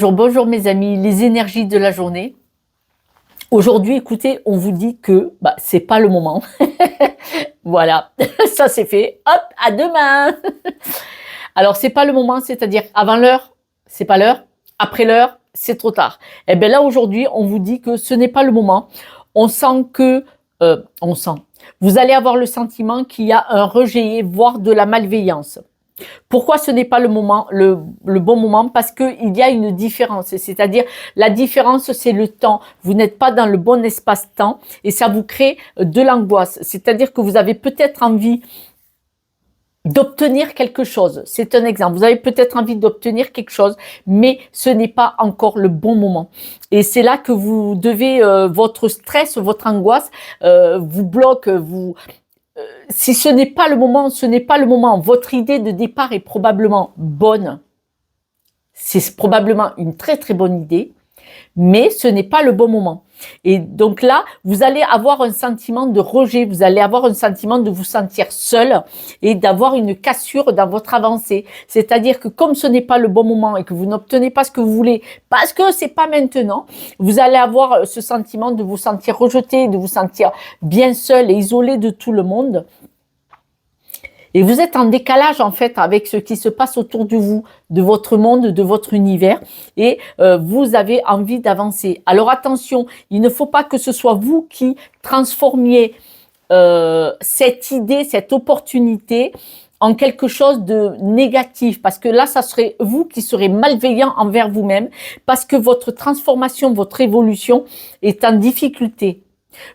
Bonjour, bonjour mes amis, les énergies de la journée. Aujourd'hui, écoutez, on vous dit que c'est pas le moment. Voilà, ça c'est fait. Hop, à demain. Alors c'est pas le moment, c'est-à-dire avant l'heure, c'est pas l'heure. Après l'heure, c'est trop tard. Et bien là aujourd'hui, on vous dit que ce n'est pas le moment. On sent que, vous allez avoir le sentiment qu'il y a un rejet, voire de la malveillance. Pourquoi ce n'est pas le moment, le bon moment? Parce qu'il y a une différence, c'est-à-dire la différence, c'est le temps. Vous n'êtes pas dans le bon espace-temps et ça vous crée de l'angoisse. C'est-à-dire que vous avez peut-être envie d'obtenir quelque chose. C'est un exemple. Vous avez peut-être envie d'obtenir quelque chose, mais ce n'est pas encore le bon moment. Et c'est là que vous devez, votre stress, votre angoisse vous bloque, si ce n'est pas le moment, ce n'est pas le moment. Votre idée de départ est probablement bonne. C'est probablement une très très bonne idée, mais ce n'est pas le bon moment. Et donc là, vous allez avoir un sentiment de rejet, vous allez avoir un sentiment de vous sentir seul et d'avoir une cassure dans votre avancée. C'est-à-dire que comme ce n'est pas le bon moment et que vous n'obtenez pas ce que vous voulez, parce que c'est pas maintenant, vous allez avoir ce sentiment de vous sentir rejeté, de vous sentir bien seul et isolé de tout le monde. Et vous êtes en décalage en fait avec ce qui se passe autour de vous, de votre monde, de votre univers, et vous avez envie d'avancer. Alors attention, il ne faut pas que ce soit vous qui transformiez cette idée, cette opportunité en quelque chose de négatif, parce que là, ça serait vous qui serez malveillant envers vous-même, parce que votre transformation, votre évolution est en difficulté.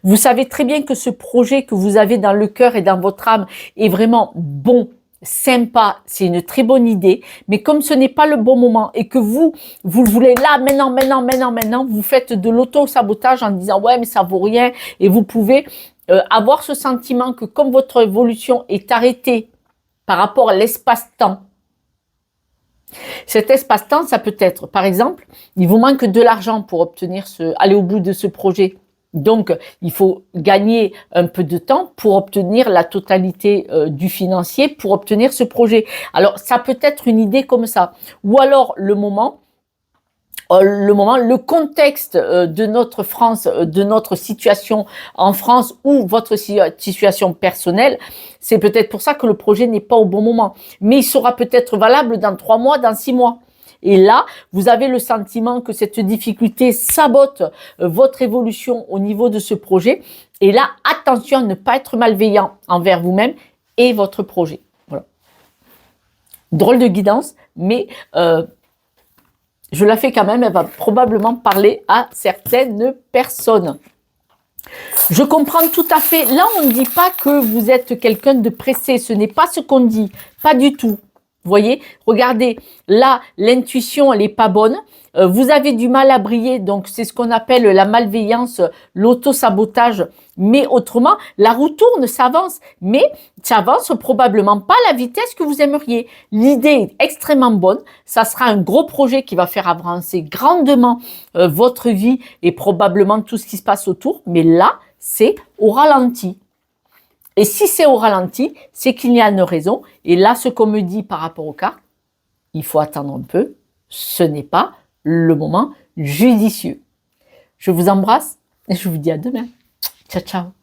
Vous savez très bien que ce projet que vous avez dans le cœur et dans votre âme est vraiment bon, sympa, c'est une très bonne idée, mais comme ce n'est pas le bon moment et que vous le voulez là, maintenant, vous faites de l'auto-sabotage en disant « ouais, mais ça vaut rien » et vous pouvez avoir ce sentiment que comme votre évolution est arrêtée par rapport à l'espace-temps, cet espace-temps, ça peut être, par exemple, il vous manque de l'argent pour aller au bout de ce projet. Donc, il faut gagner un peu de temps pour obtenir la totalité du financier, pour obtenir ce projet. Alors, ça peut être une idée comme ça. Ou alors, le contexte de notre France, de notre situation en France ou votre situation personnelle, c'est peut-être pour ça que le projet n'est pas au bon moment. Mais il sera peut-être valable dans 3 mois, dans 6 mois. Et là, vous avez le sentiment que cette difficulté sabote votre évolution au niveau de ce projet. Et là, attention à ne pas être malveillant envers vous-même et votre projet. Voilà. Drôle de guidance, mais je la fais quand même. Elle va probablement parler à certaines personnes. Je comprends tout à fait. Là, on ne dit pas que vous êtes quelqu'un de pressé. Ce n'est pas ce qu'on dit. Pas du tout. Vous voyez, regardez, là, l'intuition, elle n'est pas bonne. Vous avez du mal à briller, donc c'est ce qu'on appelle la malveillance, l'auto-sabotage. Mais autrement, la roue tourne, ça avance. Mais ça avance probablement pas à la vitesse que vous aimeriez. L'idée est extrêmement bonne. Ça sera un gros projet qui va faire avancer grandement votre vie et probablement tout ce qui se passe autour. Mais là, c'est au ralenti. Et si c'est au ralenti, c'est qu'il y a une raison. Et là, ce qu'on me dit par rapport aux cartes, il faut attendre un peu. Ce n'est pas le moment judicieux. Je vous embrasse et je vous dis à demain. Ciao, ciao.